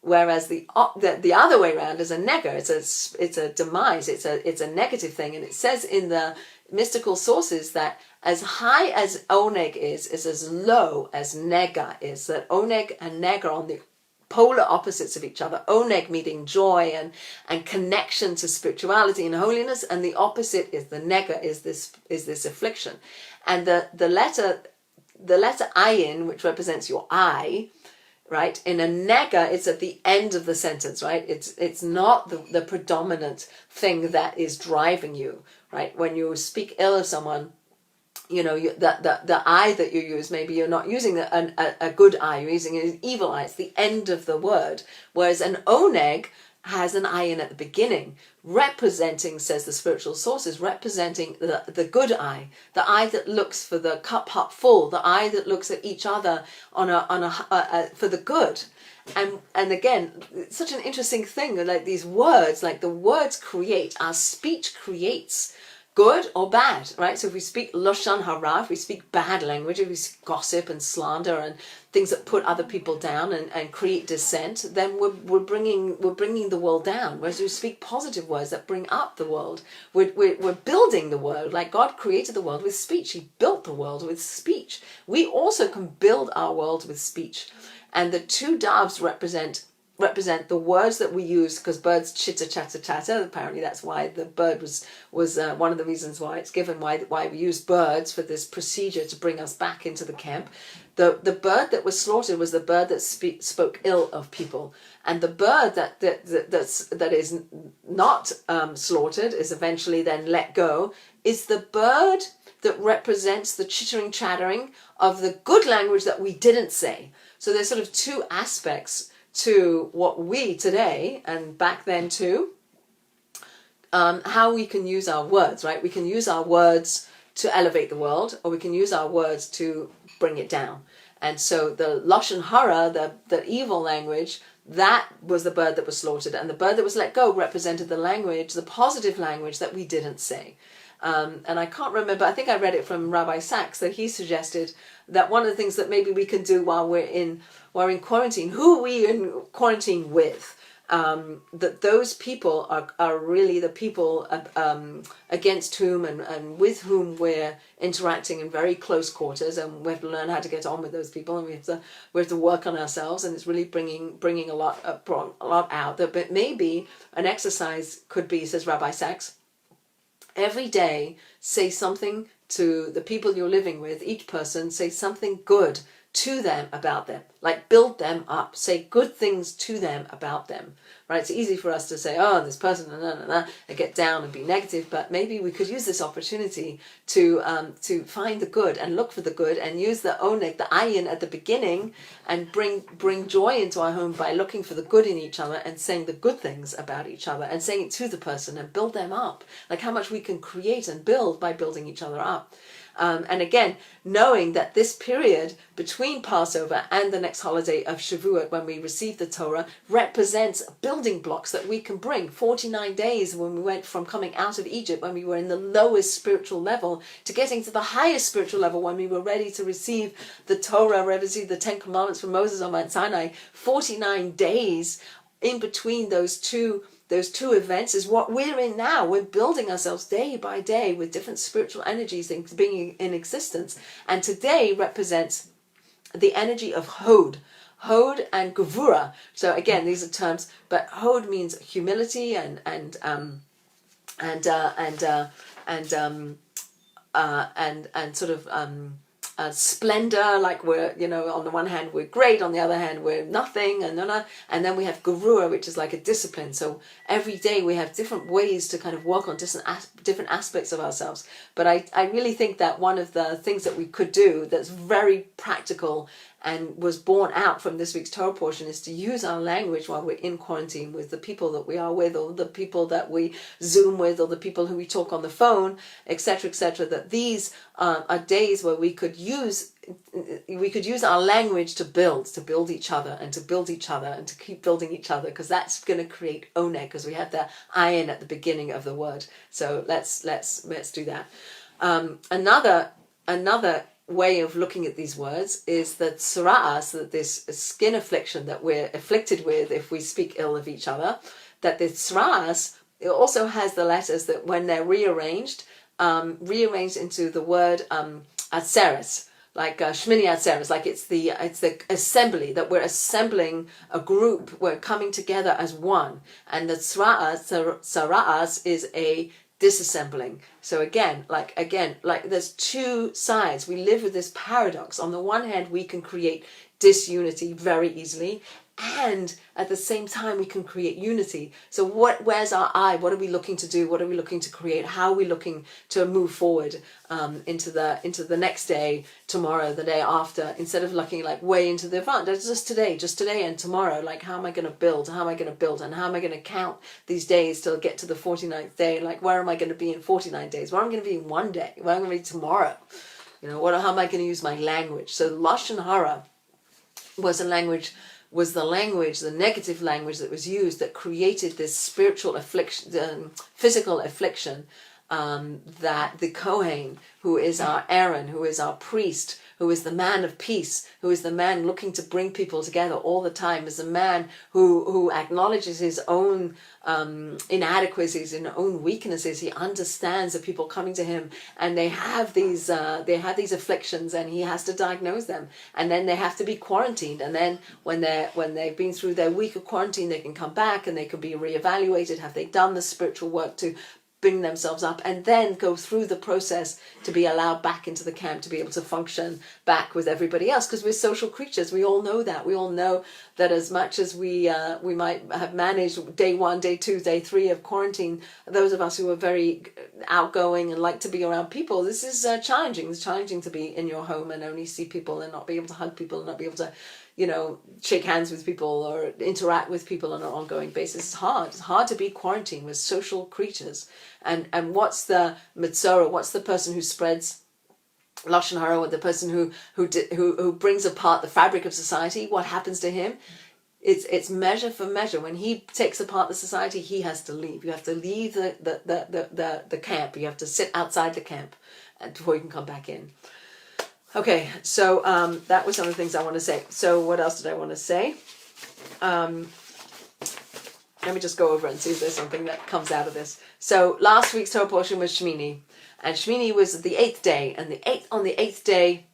Whereas the other way around is a nega. It's a demise. It's a negative thing. And it says in the mystical sources that as high as oneg is as low as nega is. That oneg and nega are on the polar opposites of each other. Oneg meaning joy and connection to spirituality and holiness, and the opposite is the nega, is this affliction. And the letter ayin, which represents your eye, right? In a nega, it's at the end of the sentence, right? It's not the predominant thing that is driving you, right? When you speak ill of someone, the eye that you use, maybe you're not using a good eye, you're using an evil eye. It's the end of the word. Whereas an oneg has an ayin at the beginning, representing, says the spiritual sources, representing the good eye, the eye that looks for the cup half full, the eye that looks at each other for the good. And again, it's such an interesting thing, like these words, like the words create, our speech creates good or bad, right? So if we speak lashon hara, if we speak bad language, if we speak gossip and slander and things that put other people down and create dissent, then we're bringing the world down. Whereas we speak positive words that bring up the world, we're building the world. Like God created the world with speech. He built the world with speech. We also can build our world with speech. And the 2 doves represent the words that we use, because birds chitter chatter chatter. Apparently that's why the bird was one of the reasons why it's given, why we use birds for this procedure to bring us back into the camp. The bird that was slaughtered was the bird that spoke ill of people, and the bird that is not slaughtered, is eventually then let go, is the bird that represents the chittering chattering of the good language that we didn't say. So there's sort of 2 aspects to what we today, and back then too, how we can use our words, right? We can use our words to elevate the world, or we can use our words to bring it down. And so the lashon hara, the evil language, that was the bird that was slaughtered, and the bird that was let go represented the language, the positive language that we didn't say. And I can't remember, I think I read it from Rabbi Sachs, that he suggested that one of the things that maybe we can do while we're in quarantine, who are we in quarantine with? That those people are really the people against whom and with whom we're interacting in very close quarters, and we have to learn how to get on with those people, and we have to work on ourselves, and it's really bringing a lot out. But maybe an exercise could be, says Rabbi Sachs, every day say something to the people you're living with. Each person, say something good to them about them, like build them up, say good things to them about them, right? It's easy for us to say, oh, this person, and get down and be negative, but maybe we could use this opportunity to find the good and look for the good, and use the oneg, the ayin at the beginning, and bring joy into our home by looking for the good in each other and saying the good things about each other and saying it to the person and build them up. Like how much we can create and build by building each other up. And again, knowing that this period between Passover and the next holiday of Shavuot, when we receive the Torah, represents building blocks that we can bring. 49 days when we went from coming out of Egypt, when we were in the lowest spiritual level, to getting to the highest spiritual level when we were ready to receive the Torah, receive the 10 Commandments from Moses on Mount Sinai. 49 days in between those two events is what we're in now. We're building ourselves day by day with different spiritual energies being in existence. And today represents the energy of Hod. Hod and Gevura. So again, these are terms, but Hod means humility and sort of splendor, like we're, on the one hand we're great, on the other hand we're nothing, and then we have Gevura, which is like a discipline. So every day we have different ways to kind of work on different aspects of ourselves. But I really think that one of the things that we could do that's very practical and was born out from this week's Torah portion is to use our language while we're in quarantine with the people that we are with, or the people that we Zoom with, or the people who we talk on the phone, etc., etc. That these are days where we could use our language to build each other, and to build each other, and to keep building each other, because that's going to create oneg, because we have the ayin at the beginning of the word. So let's do that. Another way of looking at these words is that tzara'as, that this skin affliction that we're afflicted with if we speak ill of each other, that the tzara'as, it also has the letters that when they're rearranged into the word atzeres, like Shemini atzeres, like it's the assembly, that we're assembling a group, we're coming together as one, and the tzara'as is a disassembling. So again, like there's two sides. We live with this paradox. On the one hand, we can create disunity very easily, and at the same time we can create unity. So where's our eye? What are we looking to do? What are we looking to create? How are we looking to move forward into the next day, tomorrow, the day after, instead of looking like way into the front? That's just today and tomorrow. Like, how am I going to build? How am I going to build? And how am I going to count these days till I get to the 49th day? Like, where am I going to be in 49 days? Where am I going to be in one day? Where am I going to be tomorrow? How am I going to use my language? So Lashon Hara was the negative language that was used, that created this spiritual affliction, physical affliction, that the Kohen, who is our Aaron, who is our priest, who is the man of peace, who is the man looking to bring people together all the time, is a man who acknowledges his own inadequacies and own weaknesses. He understands the people coming to him, and they have these afflictions, and he has to diagnose them, and then they have to be quarantined, and then when they've been through their week of quarantine, they can come back and they can be reevaluated. Have they done the spiritual work to bring themselves up, and then go through the process to be allowed back into the camp, to be able to function back with everybody else, because we're social creatures. We all know that. We all know that as much as we might have managed day 1, day 2, day 3 of quarantine, those of us who are very outgoing and like to be around people, this is challenging. It's challenging to be in your home and only see people and not be able to hug people and not be able to shake hands with people or interact with people on an ongoing basis. It's hard. It's hard to be quarantined. We're social creatures. And what's the Metzora? What's the person who spreads Lashon Hara, the person who brings apart the fabric of society? What happens to him? It's measure for measure. When he takes apart the society, he has to leave. You have to leave the camp. You have to sit outside the camp before you can come back in. Okay, so that was some of the things I want to say. So what else did I want to say? Let me just go over and see if there's something that comes out of this. So last week's Torah portion was Shemini, and Shemini was the 8th day, and on the eighth day,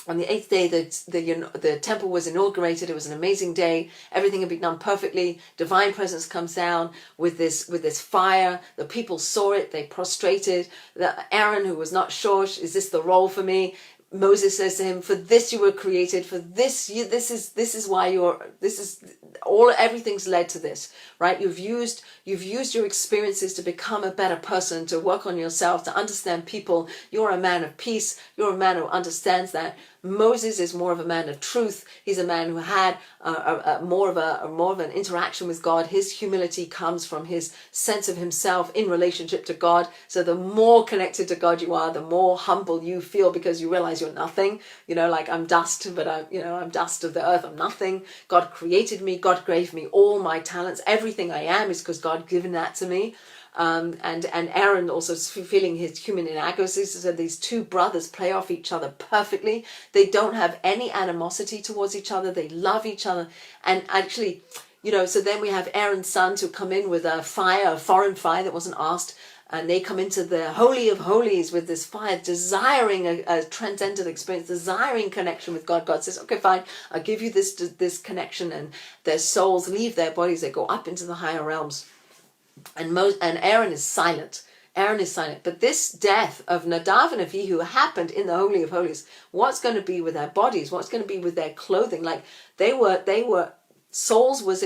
the temple was inaugurated. It was an amazing day. Everything had been done perfectly. Divine presence comes down with this fire. The people saw it. They prostrated. Aaron, who was not sure, is this the role for me? Moses says to him, "For this you were created. For this everything's led to this, right? You've used your experiences to become a better person, to work on yourself, to understand people. You're a man of peace. You're a man who understands that." Moses is more of a man of truth. He's a man who had more of an interaction with God. His humility comes from his sense of himself in relationship to God. So the more connected to God you are, the more humble you feel, because you realize you're nothing. Like I'm dust, but I'm dust of the earth. I'm nothing. God created me. God gave me all my talents. Everything I am is because God given that to me. And Aaron also feeling his human inadequacies. So these two brothers play off each other perfectly. They don't have any animosity towards each other. They love each other. And actually, so then we have Aaron's sons who come in with a fire, a foreign fire that wasn't asked, and they come into the Holy of Holies with this fire, desiring a transcendent experience, desiring connection with God. God says, okay, fine, I'll give you this connection, and their souls leave their bodies, they go up into the higher realms. And Aaron is silent. Aaron is silent. But this death of Nadav and Avihu happened in the Holy of Holies. What's going to be with their bodies? What's going to be with their clothing? Like they were souls were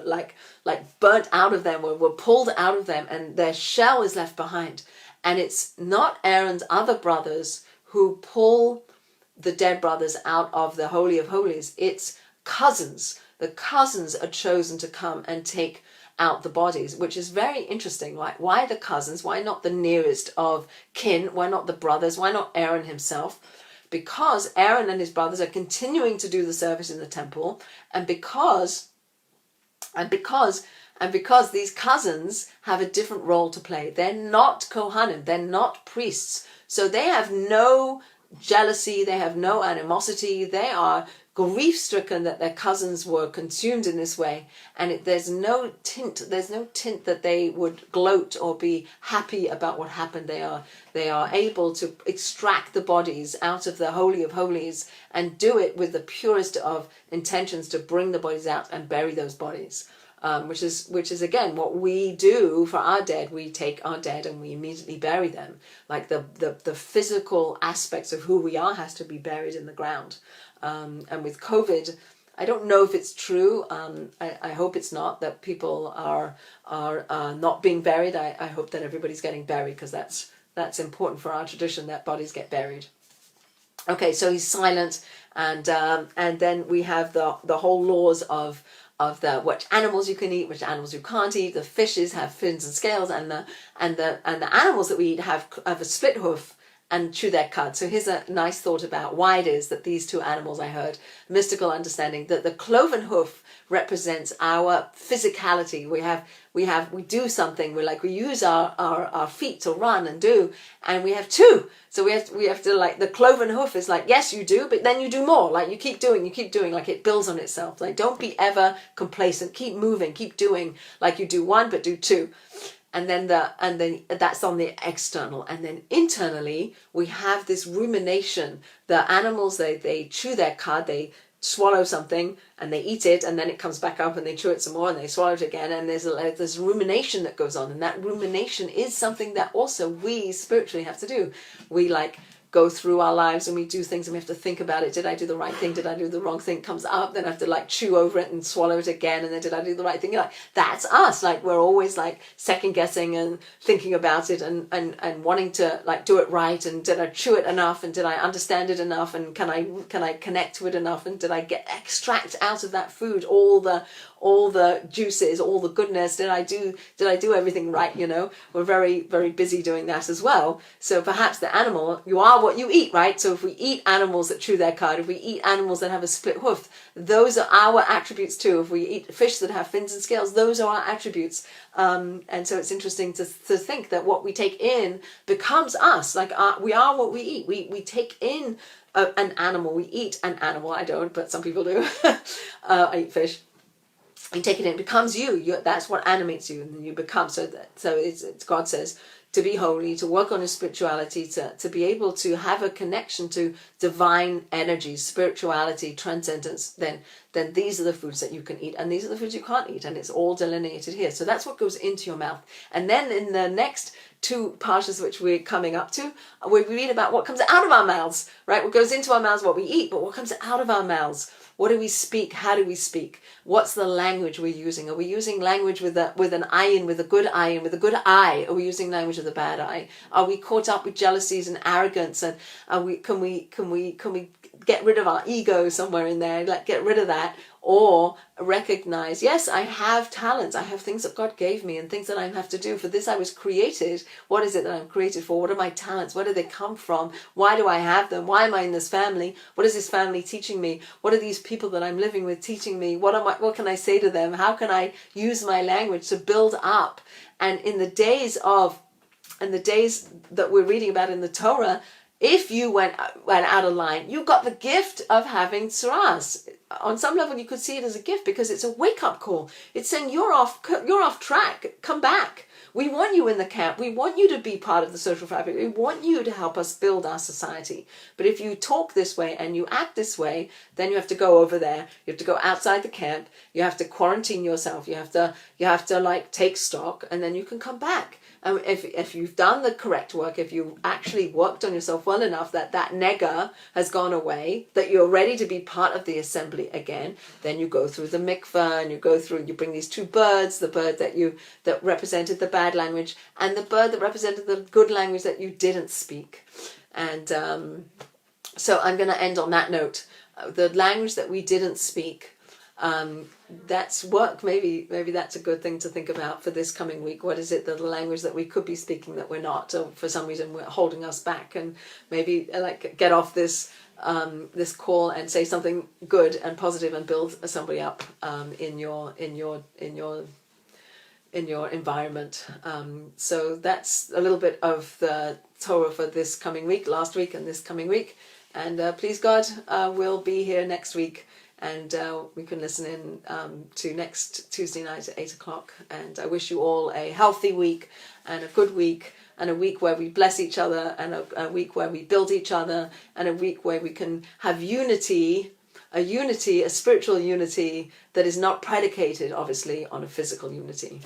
like burnt out of them, were pulled out of them, and their shell is left behind. And it's not Aaron's other brothers who pull the dead brothers out of the Holy of Holies. It's cousins. The cousins are chosen to come and take out the bodies, which is very interesting. Like, why the cousins? Why not the nearest of kin? Why not the brothers? Why not Aaron himself? Because Aaron and his brothers are continuing to do the service in the temple, and because these cousins have a different role to play. They're not Kohanim, they're not priests, so they have no jealousy, they have no animosity, they are grief-stricken that their cousins were consumed in this way, and there's no tint that they would gloat or be happy about what happened. They are able to extract the bodies out of the Holy of Holies and do it with the purest of intentions to bring the bodies out and bury those bodies. Which is again what we do for our dead. We take our dead and we immediately bury them. Like the physical aspects of who we are has to be buried in the ground. And with COVID, I don't know if it's true. I hope it's not, that people are not being buried. I hope that everybody's getting buried, because that's important for our tradition, that bodies get buried. Okay, so he's silent, and then we have the whole laws of which animals you can eat, which animals you can't eat. The fishes have fins and scales, and the animals that we eat have a split hoof and chew their cud. So here's a nice thought about why it is that these two animals, I heard, mystical understanding, that the cloven hoof represents our physicality. We do something. We use our feet to run and do, and we have two. So we have to, like, the cloven hoof is like, yes, you do, but then you do more. Like, you keep doing, like it builds on itself. Like, don't be ever complacent. Keep moving, keep doing. Like, you do one, but do two. And then that's on the external. And then internally, we have this rumination. The animals, they chew their cud, they swallow something and they eat it, and then it comes back up and they chew it some more and they swallow it again, and there's rumination that goes on, and that rumination is something that also we spiritually have to do. We go through our lives and we do things and we have to think about it. Did I do the right thing? Did I do the wrong thing? It comes up, then I have to chew over it and swallow it again, and then did I do the right thing? That's us. We're always second guessing and thinking about it and wanting to do it right, and did I chew it enough, and did I understand it enough, and can I connect to it enough, and did I extract out of that food all the juices, all the goodness? Did I do everything right? We're very, very busy doing that as well. So perhaps the animal, you are what you eat, right? So if we eat animals that chew their cud, if we eat animals that have a split hoof, those are our attributes too. If we eat fish that have fins and scales, those are our attributes. And so it's interesting to think that what we take in becomes us. We are what we eat. We take in an animal. We eat an animal. I don't, but some people do. I eat fish. You take it in, it becomes you. That's what animates you, and then you become. So it's God says to be holy, to work on your spirituality, to be able to have a connection to divine energies, spirituality, transcendence. Then these are the foods that you can eat, and these are the foods you can't eat, and it's all delineated here. So that's what goes into your mouth. And then in the next two parshas, which we're coming up to, we read about what comes out of our mouths, right? What goes into our mouths, what we eat, but what comes out of our mouths. What do we speak? How do we speak? What's the language we're using? Are we using language with an ayin, with a good ayin, with a good eye? Are we using language with a bad eye? Are we caught up with jealousies and arrogance? And can we get rid of our ego somewhere in there? Get rid of that, or recognize, yes, I have talents. I have things that God gave me and things that I have to do. For this I was created. What is it that I'm created for? What are my talents? Where do they come from? Why do I have them? Why am I in this family? What is this family teaching me? What are these people that I'm living with teaching me? What can I say to them? How can I use my language to build up? And in the days that we're reading about in the Torah, if you went out of line, you got the gift of having tsuras. On some level, you could see it as a gift because it's a wake-up call. It's saying you're off track. Come back. We want you in the camp. We want you to be part of the social fabric. We want you to help us build our society. But if you talk this way and you act this way, then you have to go over there. You have to go outside the camp. You have to quarantine yourself. You have to like take stock, and then you can come back. And if you've done the correct work, if you actually worked on yourself well enough that nega has gone away, that you're ready to be part of the assembly again, then you go through the mikveh and you bring these two birds, the bird that represented the bad language and the bird that represented the good language that you didn't speak. And so I'm going to end on that note. The language that we didn't speak, that's work. Maybe that's a good thing to think about for this coming week. What is it, the language that we could be speaking that we're not, or for some reason we're holding us back? And maybe like get off this call and say something good and positive and build somebody up in your environment. So that's a little bit of the Torah for this coming week, last week and this coming week. And please God, we'll be here next week. And we can listen in to next Tuesday night at 8 o'clock. And I wish you all a healthy week and a good week, and a week where we bless each other, and a week where we build each other, and a week where we can have unity, a spiritual unity that is not predicated, obviously, on a physical unity.